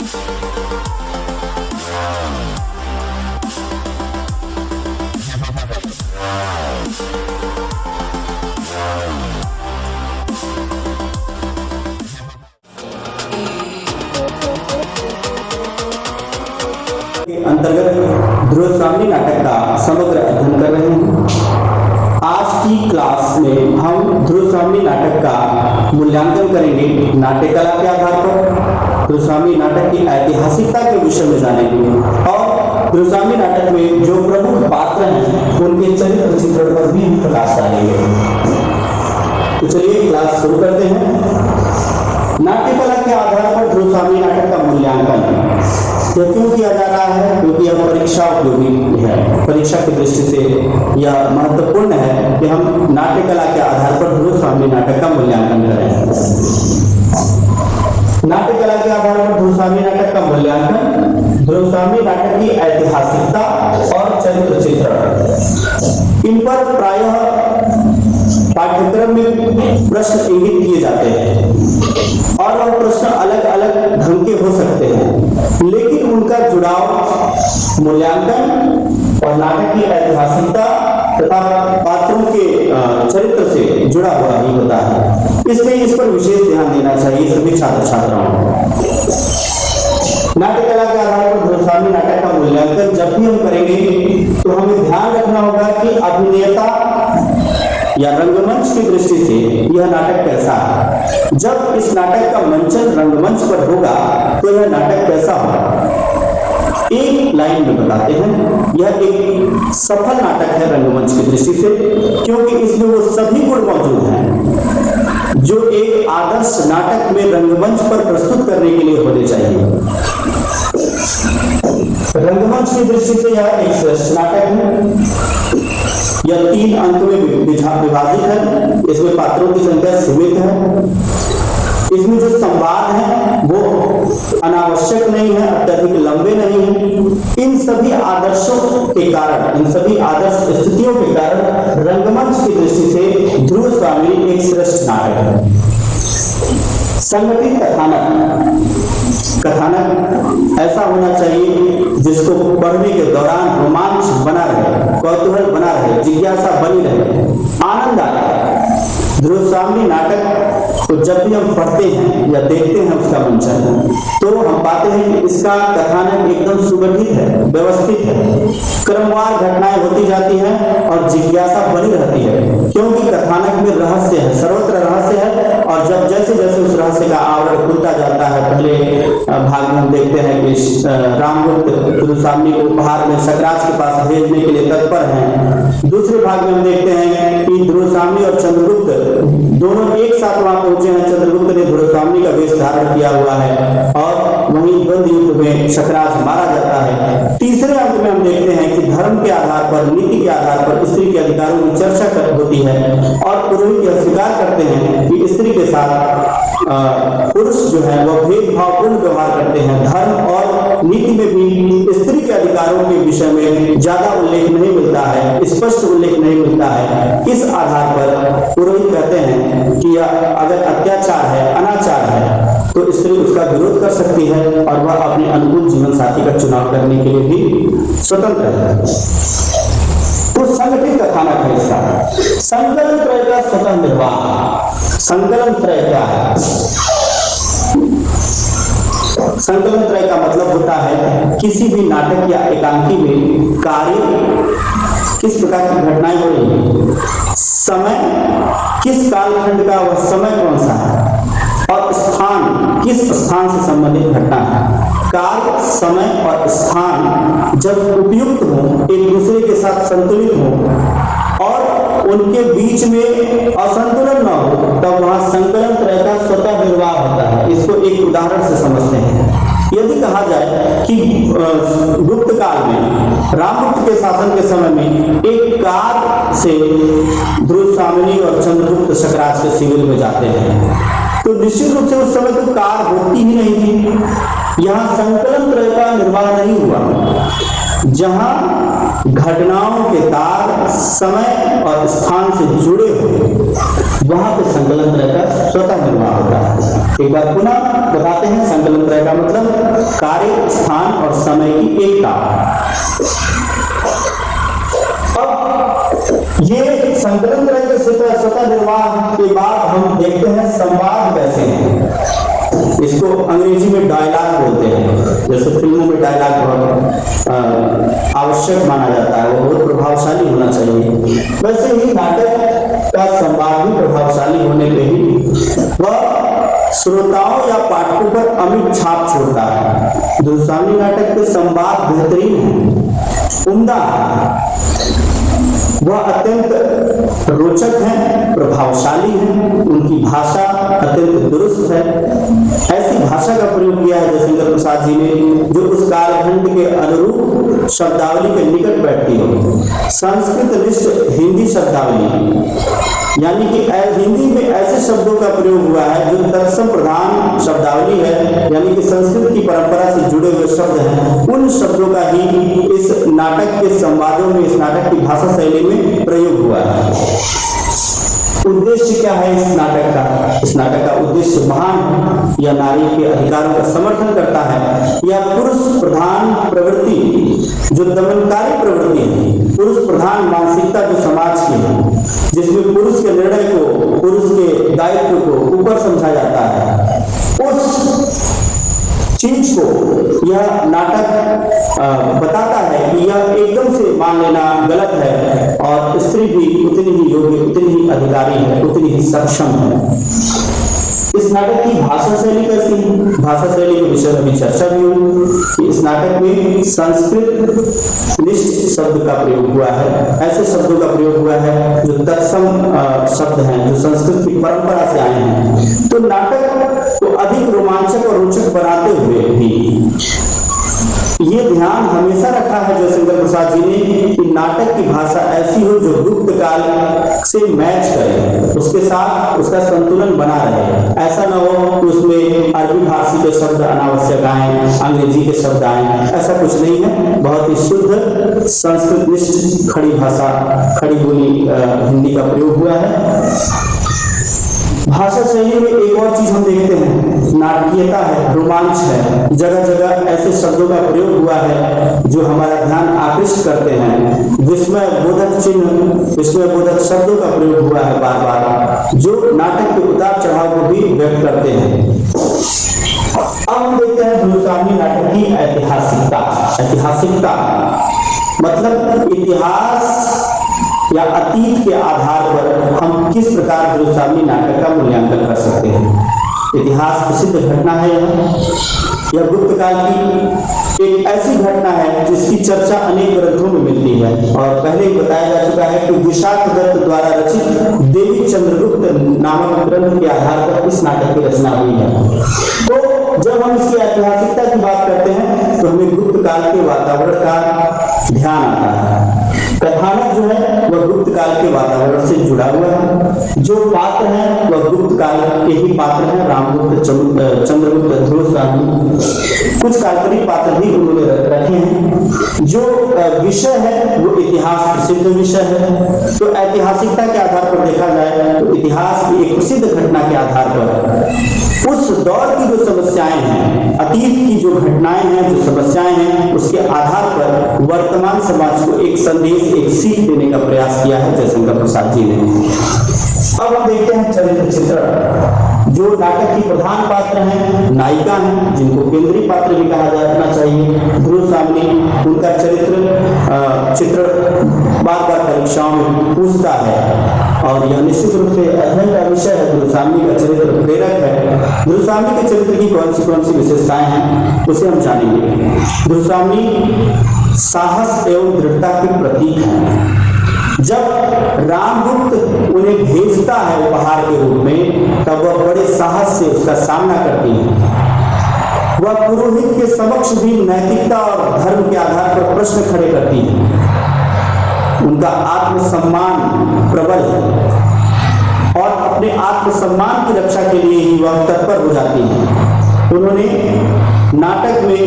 अंतर्गत ध्रुवस्वामी नाटक का समग्र अध्ययन कर रहे हैं। आज की क्लास में हम ध्रुवस्वामी नाटक का मूल्यांकन करेंगे नाट्य कला के आधार पर, ध्रुवस्वामी नाटक की ऐतिहासिकता के विषय में जानेंगे और ध्रुवस्वामी नाटक में जो प्रमुख पात्र हैं उनके चरित्र चित्रण पर भी प्रकाश डालेंगे। तो चलिए क्लास शुरू करते हैं। नाट्य कला के आधार पर ध्रुवस्वामी नाटक का मूल्यांकन यह क्यों किया जा रहा है? क्योंकि यह परीक्षा उपयोगी है। परीक्षा की दृष्टि से यह महत्वपूर्ण है कि हम नाट्य कला के आधार पर ध्रुवस्वामी नाटक का मूल्यांकन करें। नाट्य कला के आधार पर ध्रुवस्वामी नाटक का मूल्यांकन, ध्रुवस्वामी नाटक की ऐतिहासिकता और चरित्र चित्रण, इन पर प्रायः पाठ्यक्रम में प्रश्न इंगित किए जाते हैं और वह प्रश्न अलग अलग ढंग के हो सकते हैं, लेकिन उनका जुड़ाव मूल्यांकन और नाटक की ऐतिहासिकता तथा पात्रों के चरित्र से जुड़ा हुआ ही होता है। इसलिए इस पर विशेष ध्यान देना चाहिए सभी छात्र छात्राओं को। नाट्य कला के आधार पर ध्रुवस्वामी नाटक का मूल्यांकन जब भी हम करेंगे तो हमें ध्यान रखना होगा कि अभिनेता या रंगमंच की दृष्टि से यह नाटक कैसा है। जब इस नाटक का मंचन रंगमंच पर होगा तो यह नाटक कैसा होगा, एक लाइन में बताते हैं। यह एक सफल नाटक है रंगमंच की दृष्टि से, क्योंकि इसमें वो सभी गुण मौजूद हैं जो एक आदर्श नाटक में रंगमंच पर प्रस्तुत करने के लिए होने चाहिए। रंगमंच की दृष्टि से यह एक श्रेष्ठ नाटक है। यह 3 अंक में विभाजित है। इसमें पात्रों की संख्या सीमित है। इसमें जो संवाद है वो अनावश्यक नहीं है, अत्यधिक लंबे नहीं है। इन सभी आदर्शों के कारण, इन सभी आदर्श स्थितियों के कारण रंगमंच की दृष्टि से ध्रुवस्वामी एक श्रेष्ठ नाटक है। संगठित कथानक ऐसा होना चाहिए जिसको पढ़ने के दौरान रोमांच बना रहे, कौतूहल बना रहे, जिज्ञासा बनी रहे, आनंद आए। ध्रुवस्वामी नाटक को जब भी हम पढ़ते हैं या देखते हैं उसका मंचन, तो हम पाते हैं कि इसका कथानक एकदम सुगठित है, व्यवस्थित है, क्रमवार घटनाएं होती जाती हैं और जिज्ञासा बनी रहती है, क्योंकि कथानक में रहस्य है, सर्वत्र रहस्य है। और जब जैसे जैसे उस रहस्य का आवरण खुलता जाता है, पहले भाग में हम देखते हैं कि रामगुप्त ध्रुवस्वामी को उपहार में सकराज के पास भेजने के लिए तत्पर हैं। दूसरे भाग में हम देखते हैं कि ध्रुवस्वामी और चंद्रगुप्त दोनों एक साथ वहां पहुंचे हैं। चंद्रगुप्त ने ध्रुवस्वामी का वेश धारण किया हुआ है और वहीं द्वंद्व युद्ध में सकराज मारा जाता है। तीसरे अंक में हम देखते हैं कि धर्म के आधार पर, नीति के आधार पर स्त्री के अधिकारों की चर्चा होती है और पुरोहित यह स्वीकार करते हैं कि स्त्री के साथ पुरुष जो है वह भेदभावपूर्ण व्यवहार करते हैं। धर्म और नीति में भी स्त्री के अधिकारों के विषय में ज्यादा उल्लेख नहीं मिलता है, स्पष्ट उल्लेख नहीं मिलता है। इस आधार पर पुरोहित कहते हैं कि अगर अत्याचार है, अनाचार है, तो स्त्री उसका विरोध कर सकती है और वह अपने अनुकूल जीवन साथी का चुनाव करने के लिए भी स्वतंत्र है। तो संगठित कथानक है इसका। संकलन त्रय का स्वतः निर्वाह। संकलन त्रय क्या है? संकलन त्रय का मतलब होता है किसी भी नाटक या एकांकी में कार्य किस प्रकार की घटनाएं हो रही है, समय किस कालखंड का, वह समय कौन सा है, और स्थान किस स्थान से संबंधित घटना है। काल, समय और स्थान जब उपयुक्त हो, एक दूसरे के साथ संतुलित हो और उनके बीच में असंतुलन न हो, तब वहां संकलन त्रय का स्वतः निर्वाह होता है। इसको एक उदाहरण से समझते हैं। यदि कहा जाए कि गुप्त काल में, रामगुप्त के शासन के समय में एक कार से ध्रुवस्वामिनी और चंद्रगुप्त सकराज के शिविर में जाते हैं, तो निश्चित रूप से उस समय तो कार होती ही नहीं थी। यहाँ संकलन त्रय का निर्वाह नहीं हुआ। जहां घटनाओं के तार समय और स्थान से जुड़े हुए, वहां पे संकलन त्रय का स्वतः निर्वाह होता है। एक बार पुनः बताते हैं संकलन त्रय का मतलब अब ये संकलन तरह के स्वतः निर्वाह के बाद हम देखते हैं संवाद कैसे हैं। इसको अंग्रेजी में डायलॉग बोलते हैं। जैसे फिल्मों में डायलॉग बहुत आवश्यक माना जाता है, वो बहुत प्रभावशाली होना चाहिए, वैसे ही नाटक का संवाद भी प्रभावशाली होने पे ही वह श्रोताओं या पाठकों पर अमिट छाप छोड़ता है। दुर्सामी नाटक के संवाद बेहतरीन है, उम्दा है, वह अत्यंत रोचक है, प्रभावशाली है, उनकी भाषा अत्यंत दुरुस्त है। ऐसी भाषा का प्रयोग किया है जयशंकर प्रसाद जी ने जो उस कालखंड के अनुरूप शब्दावली के निकट बैठती हो। संस्कृत निष्ठ हिंदी शब्दावली, यानी कि हिंदी में ऐसे शब्दों का प्रयोग हुआ है जो तत्सम प्रधान शब्दावली है, यानी कि संस्कृत की परंपरा से जुड़े हुए शब्द हैं, उन शब्दों का ही इस नाटक के संवादों में, इस नाटक की भाषा शैली में प्रयोग हुआ है। उद्देश्य क्या है इस नाटक का? इस नाटक का उद्देश्य महान है। यह नारी के अधिकारों का समर्थन करता है। यह पुरुष प्रधान प्रवृत्ति जो दमनकारी प्रवृत्ति है, पुरुष प्रधान मानसिकता जो समाज की है, जिसमें पुरुष के निर्णय को, पुरुष के दायित्व को ऊपर समझा जाता है, उस चीज को यह नाटक बताता है कि यह एकदम से मान लेना गलत है और स्त्री भी उतनी ही योग्य, उतनी ही अधिकारी है, उतनी ही सक्षम है। इस नाटक की भाषा शैली कैसी है? भाषा शैली के विषय में भी चर्चा भी हुई कि इस नाटक में संस्कृत निष्ठ शब्द का प्रयोग हुआ है, ऐसे शब्दों का प्रयोग हुआ है जो तत्सम शब्द हैं, जो संस्कृत की परंपरा से आए हैं। तो नाटक को अधिक रोमांचक और रोचक बनाते हुए भी ये ध्यान हमेशा रखा है जयशंकर प्रसाद जी ने कि नाटक की भाषा ऐसी हो जो गुप्त काल से मैच करे, उसके साथ उसका संतुलन बना रहे। ऐसा ना हो कि उसमें अरबी भाषी के शब्द अनावश्यक आए, अंग्रेजी के शब्द आए, ऐसा कुछ नहीं है। बहुत ही शुद्ध संस्कृत निष्ठ खड़ी भाषा, खड़ी बोली हिंदी का प्रयोग हुआ है। भाषा शैली में एक और चीज हम देखते हैं, नाटकीयता है, रोमांच है। जगह जगह ऐसे शब्दों का प्रयोग हुआ है जो हमारा ध्यान आकृष्ट करते हैं। विस्मय बोधक चिन्ह, विस्मय बोधक शब्दों का प्रयोग हुआ है बार बार, जो नाटक के उतार चढ़ाव को भी व्यक्त करते हैं। अब हम देखते हैं दुर्सामी नाटक की ऐतिहासिकता। ऐतिहासिकता मतलब इतिहास या अतीत के आधार पर हम किस प्रकार दुर्सामी नाटक का मूल्यांकन कर सकते हैं। इतिहास प्रसिद्ध घटना है यह गुप्त काल की एक ऐसी घटना है जिसकी चर्चा अनेक ग्रंथों में मिलती है और पहले ही बताया जा चुका है कि विशाख दत्त द्वारा रचित देवी चंद्रगुप्त नामक ग्रंथ के आधार पर इस नाटक की रचना हुई है। तो जब हम इसकी ऐतिहासिकता की बात करते हैं तो हमें गुप्त काल के वातावरण का ध्यान आता है। कथानक जो है वह गुप्त काल के वातावरण से जुड़ा हुआ है। जो पात्र हैं वह गुप्त काल के ही पात्र हैं, रामगुप्त, चंद्रगुप्त, ध्रुवसामी, कुछ काल्पनिक पात्र भी उन्होंने रखे हैं। जो विषय है वो इतिहास प्रसिद्ध विषय है। तो ऐतिहासिकता के आधार पर देखा जाए तो इतिहास की एक प्रसिद्ध घटना के आधार पर उस दौर की जो समस्याएं हैं, अतीत की जो घटनाएं हैं, जो समस्याएं हैं, उसके आधार पर वर्तमान समाज को एक संदेश, एक सीख देने का प्रयास किया है जयशंकर प्रसाद जी ने। अब हम देखते हैं चरित्र चित्रण। जो नाटक की प्रधान पात्र हैं, नायिका हैं, जिनको केंद्रीय पात्र भी कहा जाना चाहिए, ध्रुवसामी, उनका चरित्र चित्रण बार बार परीक्षाओं में पूछता है और यह निश्चित रूप से अध्ययन का विषय है। ध्रुवसामी का चरित्र प्रेरक है। ध्रुवसामी के चरित्र की कौन सी विशेषताएं हैं उसे हम जानेंगे। ध्रुवसामी साहस एवं दृढ़ता के प्रतीक है। जब रामगुप्त उन्हें भेजता है उपहार के रूप में, तब वह बड़े साहस से उसका सामना करती है। वह पुरोहित के समक्ष भी नैतिकता और धर्म के आधार पर प्रश्न खड़े करती है। उनका आत्मसम्मान प्रबल है और अपने आत्मसम्मान की रक्षा के लिए ही वह तत्पर हो जाती है। उन्होंने नाटक में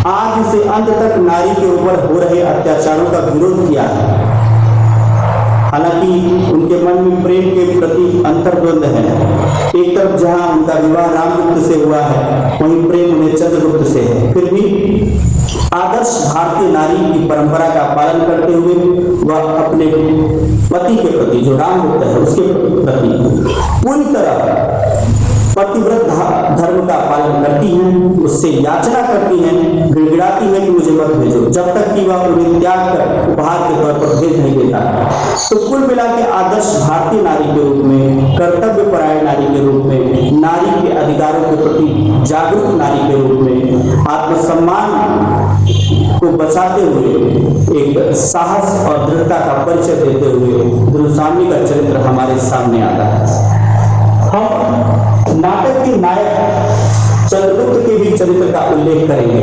आदि से अंत तक नारी के ऊपर हो रहे अत्याचारों का विरोध किया है। हालांकि उनके मन में प्रेम के प्रति अंतर्द्वंद है। एक तरफ जहां उनका विवाह रामगुप्त से हुआ है, वहीं प्रेम उन्हें चंद्रगुप्त से है। फिर भी आदर्श भारतीय नारी की परंपरा का पालन करते हुए वह अपने पति के प्रति, जो रामगुप्त है उसके प्रति पूरी तरह पतिव्रत धर्म का पालन करती हैं, उससे याचना करती हैं, गिड़गिड़ाती हैं कि मुझे मत भेजो, जब तक कि वह उन्हें त्याग कर उपहार के तौर पर भेज नहीं देता। तो कुल मिला के आदर्श भारतीय नारी के रूप में, कर्तव्यपरायण नारी के रूप में, नारी के अधिकारों के प्रति जागरूक नारी के रूप में, आत्मसम्मान को बचाते हुए एक साहस और दृढ़ता का परिचय देते हुए द्रुसाम्नी का चरित्र हमारे सामने आता है। हम नाटक के नायक चंद्रगुप्त के भी चरित्र का उल्लेख करेंगे।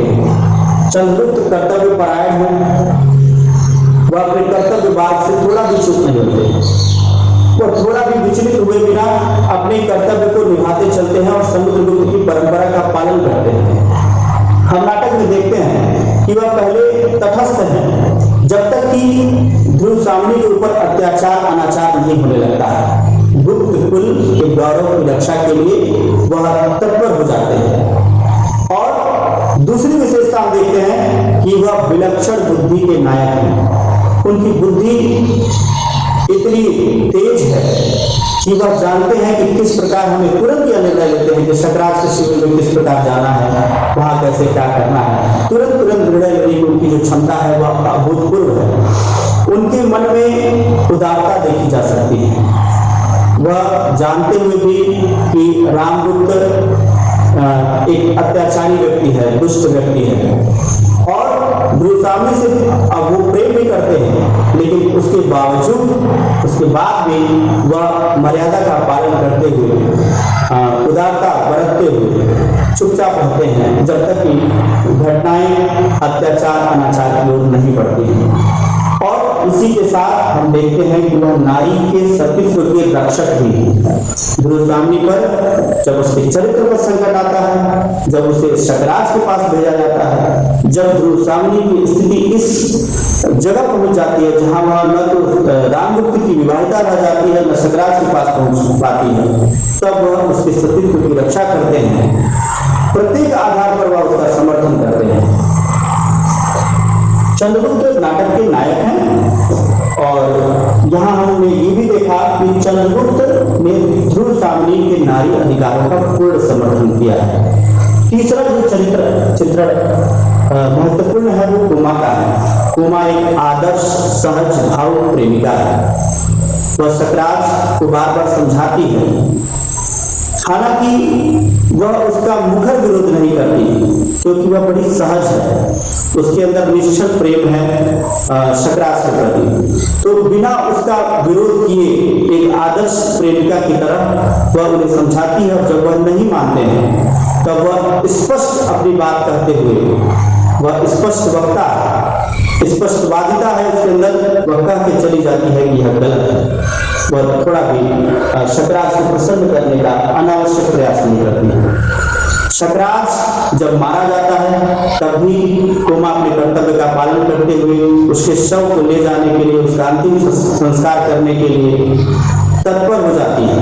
चंद्रगुप्त कर्तव्य परायण है, वह अपने कर्तव्य भाग से थोड़ा भी चूक नहीं होते, वो थोड़ा भी विचलित हुए बिना अपने कर्तव्य को निभाते चलते हैं और समुद्रगुप्त की परंपरा का पालन करते हैं। हम नाटक में देखते हैं कि वह पहले तटस्थ है, जब तक कि द्रुसाम्नी के ऊपर अत्याचार अनाचार नहीं होने लगता है। गुप्त कुल के गौरव की रक्षा के लिए वह तत्पर हो जाते हैं। और दूसरी विशेषता हम देखते हैं कि वह विलक्षण बुद्धि के नायक हैं। उनकी बुद्धि इतनी तेज है कि वह जानते हैं कि किस प्रकार हमें तुरंत यह निर्णय लेते हैं कि सकरात के शिविर में किस प्रकार जाना है, वहां कैसे क्या करना है। तुरंत निर्णय लेने की उनकी जो क्षमता है वह अभूतपूर्व है। उनके मन में उदारता देखी जा सकती है। वह जानते हुए भी कि रामगुप्त एक अत्याचारी व्यक्ति है, दुष्ट व्यक्ति है और द्रुसाम्नी से अब वो प्रेम भी करते हैं, लेकिन उसके बावजूद, उसके बाद भी वह मर्यादा का पालन करते हुए, उदारता बरतते हुए चुपचाप रहते हैं, जब तक कि घटनाएं अत्याचार अनाचार की ओर नहीं बढ़ती हैं। और इसी के साथ हम देखते हैं कि वह नारी के सतीत्व के रक्षक भी हैं। द्रुसाम्नी पर जब उसके चरित्र पर संकट आता है, जब उसे शकराज के पास भेजा जाता है, जब द्रुसाम्नी की स्थिति इस जगह पहुंच जाती है जहां वह न तो रामगुप्त की विवाहिता रह जाती है, न शकराज के पास पहुंच पाती है, तब वह उसके सतीत्व की रक्षा करते हैं। प्रत्येक आधार पर वह उसका समर्थन करते हैं। चंद्रगुप्त नाटक के नायक हैं और यहाँ हमने ये भी देखा कि चंद्रगुप्त ने द्रुसाम्नी के नारी अधिकारों का पूर्ण समर्थन किया है। तीसरा जो चित्रण महत्वपूर्ण है वो कुमा का है। कुमा एक आदर्श सहज भाव प्रेमिका है। वह सकराज को बार बार समझाती है, हालांकि वह उसका मुखर विरोध नहीं करती क्योंकि वह बड़ी सहज है, उसके अंदर निश्चल प्रेम है शकराज के प्रति। तो बिना उसका विरोध किए एक आदर्श प्रेमिका की तरह वह उन्हें समझाती है और जब वह नहीं मानते हैं तब वह स्पष्ट अपनी बात कहते हुए, वह स्पष्ट वक्ता, स्पष्टवादिता है उसके अंदर, वह कह के चली जाती है कि यह गलत है। वह थोड़ा भी शकराज को प्रसन्न करने का अनावश्यक प्रयास नहीं करती है। शकराज जब मारा जाता है तब भी कुमा अपने कर्तव्य का पालन करते हुए उसके शव को ले जाने के लिए, उसका अंतिम संस्कार करने के लिए तत्पर हो जाती है।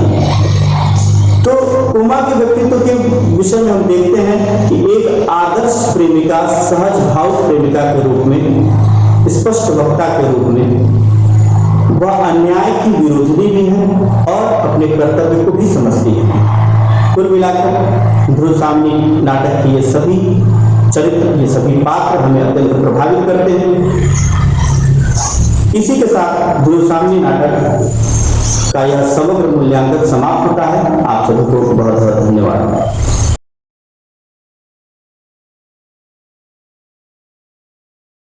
तो कुमा के व्यक्तित्व के विषय में हम देखते हैं कि एक आदर्श प्रेमिका, सहज भाव प्रेमिका के रूप में, स्पष्ट वक्ता के रूप में, वह अन्याय की विरोधिनी भी है और अपने कर्तव्य को भी समझती है। कुल मिलाकर द्रुसाम्नी नाटक की ये सभी चरित्र, ये सभी पात्र हमें अत्यंत प्रभावित करते हैं। इसी के साथ द्रुसाम्नी नाटक का यह समग्र मूल्यांकन समाप्त होता है। आप सभी को बहुत बहुत धन्यवाद।